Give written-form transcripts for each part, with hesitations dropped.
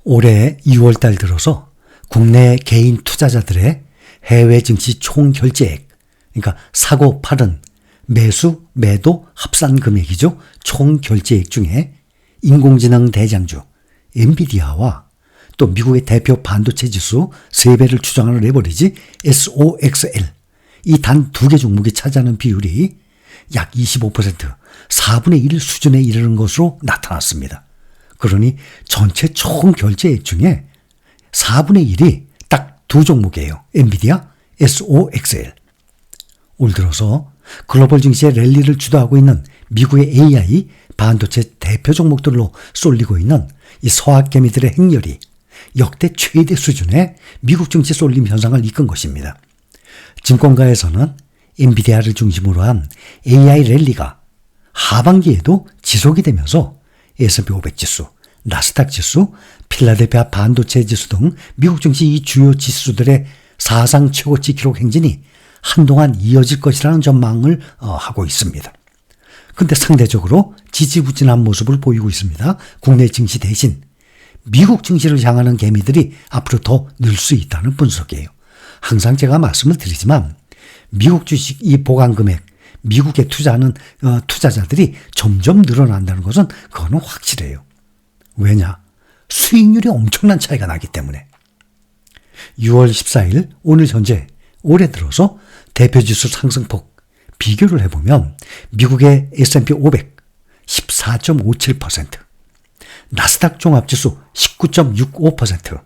올해 2월 달 들어서 국내 개인 투자자들의 해외 증시 총 결제액, 그러니까 사고 팔은 매수, 매도 합산 금액이죠. 총 결제액 중에 인공지능 대장주 엔비디아와 또 미국의 대표 반도체 지수 3배를 추정하는 레버리지 SOXL, 이 단 두 개 종목이 차지하는 비율이 약 25%, 4분의 1 수준에 이르는 것으로 나타났습니다. 그러니 전체 총 결제액 중에 4분의 1이 딱 두 종목이에요. 엔비디아, SOXL. 올 들어서 글로벌 증시의 랠리를 주도하고 있는 미국의 AI 반도체 대표 종목들로 쏠리고 있는 이 서학개미들의 행렬이 역대 최대 수준의 미국 증시 쏠림 현상을 이끈 것입니다. 증권가에서는 엔비디아를 중심으로 한 AI 랠리가 하반기에도 지속이 되면서 S&P 500 지수, 나스닥 지수, 필라델피아 반도체 지수 등 미국 증시 이 주요 지수들의 사상 최고치 기록 행진이 한동안 이어질 것이라는 전망을 하고 있습니다. 근데 상대적으로 지지부진한 모습을 보이고 있습니다. 국내 증시 대신 미국 증시를 향하는 개미들이 앞으로 더 늘 수 있다는 분석이에요. 항상 제가 말씀을 드리지만 미국 주식 이 보관 금액, 미국에 투자하는 투자자들이 점점 늘어난다는 것은 그거는 확실해요. 왜냐? 수익률이 엄청난 차이가 나기 때문에. 6월 14일 오늘 현재 올해 들어서 대표지수 상승폭 비교를 해보면 미국의 S&P 500 14.57%, 나스닥 종합지수 19.65%,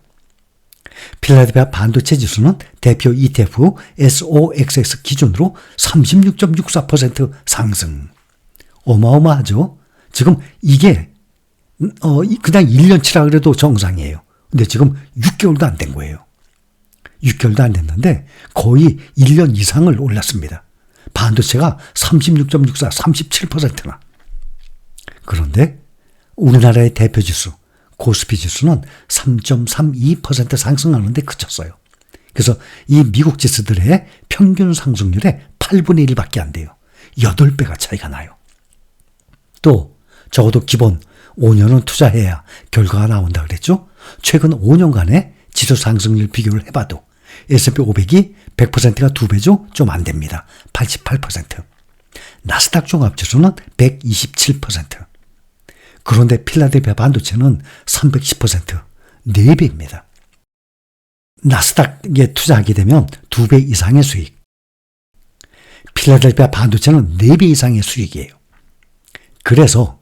필라델피아 반도체 지수는 대표 ETF SOXX 기준으로 36.64% 상승. 어마어마하죠? 지금 이게 그냥 1년치라 그래도 정상이에요. 근데 지금 6개월도 안 된 거예요. 6개월도 안 됐는데 거의 1년 이상을 올랐습니다. 반도체가 36.64, 37%나. 그런데 우리나라의 대표지수 코스피 지수는 3.32% 상승하는데 그쳤어요. 그래서 이 미국 지수들의 평균 상승률의 8분의 1밖에 안 돼요. 8배가 차이가 나요. 또 적어도 기본 5년은 투자해야 결과가 나온다 그랬죠. 최근 5년간의 지수 상승률 비교를 해봐도 S&P 500이 100%가 2배죠. 좀 안 됩니다. 88%. 나스닥 종합지수는 127%. 그런데 필라델피아 반도체는 310%, 4배입니다. 나스닥에 투자하게 되면 2배 이상의 수익. 필라델피아 반도체는 4배 이상의 수익이에요. 그래서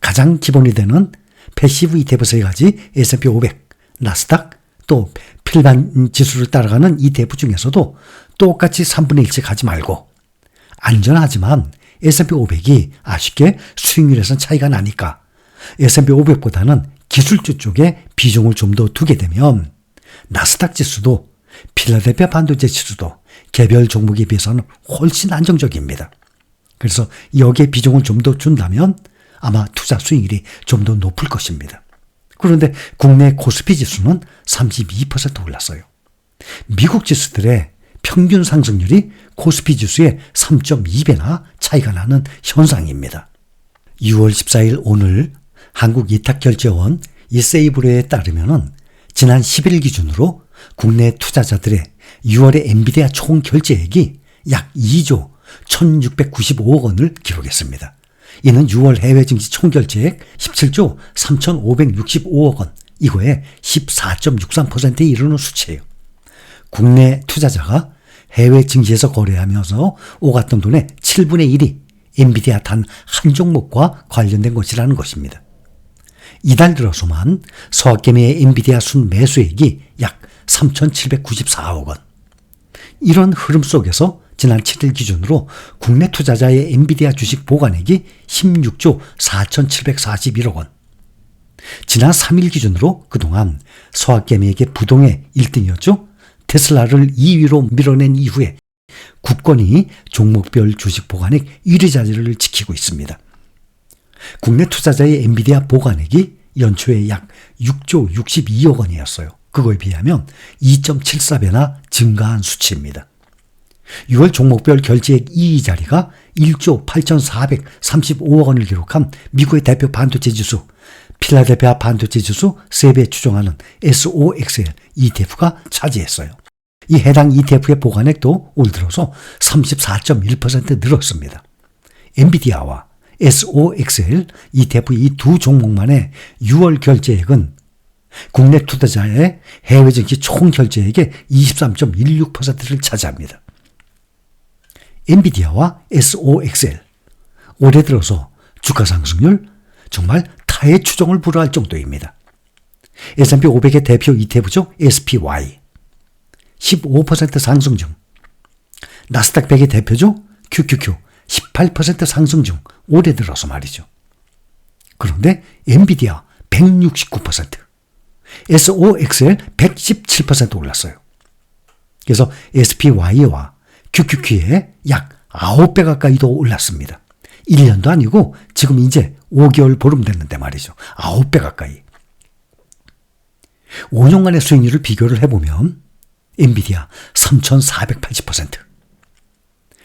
가장 기본이 되는 패시브 ETF 3가지 S&P 500, 나스닥, 또 필반 지수를 따라가는 ETF 중에서도 똑같이 3분의 1씩 가지 말고 안전하지만 S&P 500이 아쉽게 수익률에선 차이가 나니까 S&P 500보다는 기술주 쪽에 비중을 좀 더 두게 되면 나스닥 지수도 필라델피아 반도체 지수도 개별 종목에 비해서는 훨씬 안정적입니다. 그래서 여기에 비중을 좀 더 준다면 아마 투자 수익률이 좀 더 높을 것입니다. 그런데 국내 코스피 지수는 32% 올랐어요. 미국 지수들의 평균 상승률이 코스피 지수의 3.2배나 차이가 나는 현상입니다. 6월 14일 오늘 한국이탁결제원 이 세이브로에 따르면은 지난 10일 기준으로 국내 투자자들의 6월의 엔비디아 총 결제액이 약 2조 1695억 원을 기록했습니다. 이는 6월 해외 증시 총 결제액 17조 3565억 원, 이거의 14.63%에 이르는 수치예요. 국내 투자자가 해외 증시에서 거래하면서 오갔던 돈의 7분의 1이 엔비디아 단 한 종목과 관련된 것이라는 것입니다. 이달 들어서만 서학개미의 엔비디아 순 매수액이 약 3,794억 원. 이런 흐름 속에서 지난 7일 기준으로 국내 투자자의 엔비디아 주식 보관액이 16조 4,741억 원. 지난 3일 기준으로 그동안 서학개미에게 부동의 1등이었죠. 테슬라를 2위로 밀어낸 이후에 국건이 종목별 주식 보관액 1위 자리를 지키고 있습니다. 국내 투자자의 엔비디아 보관액이 연초에 약 6조 62억 원이었어요. 그거에 비하면 2.74배나 증가한 수치입니다. 6월 종목별 결제액 2위 자리가 1조 8,435억 원을 기록한 미국의 대표 반도체 지수 필라델피아 반도체 지수 3배 추종하는 SOXL ETF가 차지했어요. 이 해당 ETF의 보관액도 올 들어서 34.1% 늘었습니다. 엔비디아와 SOXL ETF 이 두 종목만의 6월 결제액은 국내 투자자의 해외 증시 총 결제액의 23.16%를 차지합니다. 엔비디아와 SOXL 올해 들어서 주가 상승률 정말 타의 추종을 불허할 정도입니다. S&P 500의 대표 ETF죠. SPY 15% 상승 중. 나스닥 100의 대표죠. QQQ 18% 상승 중. 올해 들어서 말이죠. 그런데 엔비디아 169%, SOXL 117% 올랐어요. 그래서 SPY와 QQQ의 약 9배 가까이도 올랐습니다. 1년도 아니고 지금 이제 5개월 보름 됐는데 말이죠. 9배 가까이. 5년간의 수익률을 비교를 해보면 엔비디아 3,480%.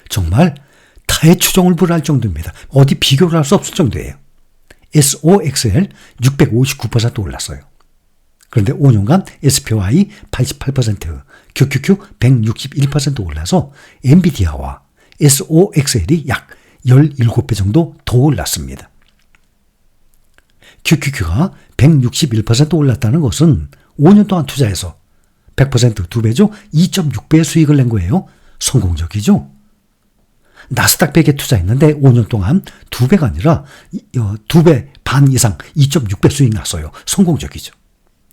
정말 타의 추종을 불허할 정도입니다. 어디 비교를 할 수 없을 정도예요. SOXL 659% 올랐어요. 그런데 5년간 SPY 88%, QQQ 161% 올라서 엔비디아와 SOXL이 약 17배 정도 더 올랐습니다. QQQ가 161% 올랐다는 것은 5년 동안 투자해서 100% 2배죠. 2.6배의 수익을 낸 거예요. 성공적이죠. 나스닥 100에 투자했는데 5년 동안 2배가 아니라 2배 반 이상 2.6배 수익 났어요. 성공적이죠.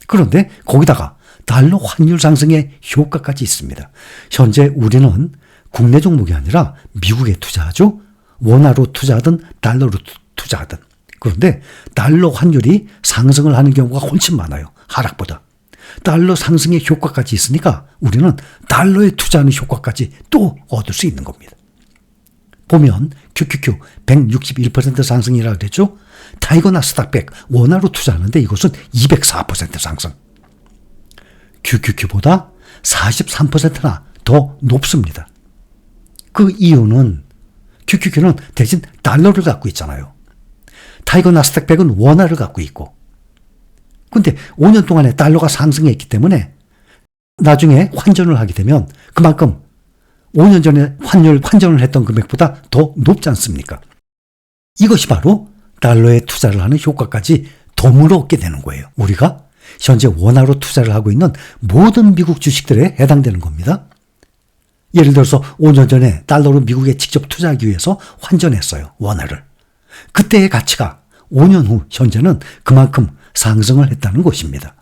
그런데 거기다가 달러 환율 상승의 효과까지 있습니다. 현재 우리는 국내 종목이 아니라 미국에 투자하죠. 원화로 투자하든 달러로 투자하든. 그런데 달러 환율이 상승을 하는 경우가 훨씬 많아요. 하락보다. 달러 상승의 효과까지 있으니까 우리는 달러에 투자하는 효과까지 또 얻을 수 있는 겁니다. 보면 QQQ 161% 상승이라고 그랬죠. 타이거 나스닥 100 원화로 투자하는데 이것은 204% 상승. QQQ보다 43%나 더 높습니다. 그 이유는 QQQ는 대신 달러를 갖고 있잖아요. 타이거 나스닥 100은 원화를 갖고 있고. 근데 5년 동안에 달러가 상승했기 때문에 나중에 환전을 하게 되면 그만큼 5년 전에 환전을 했던 금액보다 더 높지 않습니까? 이것이 바로 달러에 투자를 하는 효과까지 덤으로 얻게 되는 거예요. 우리가 현재 원화로 투자를 하고 있는 모든 미국 주식들에 해당되는 겁니다. 예를 들어서 5년 전에 달러로 미국에 직접 투자하기 위해서 환전했어요. 원화를. 그때의 가치가 5년 후 현재는 그만큼 상승을 했다는 것입니다.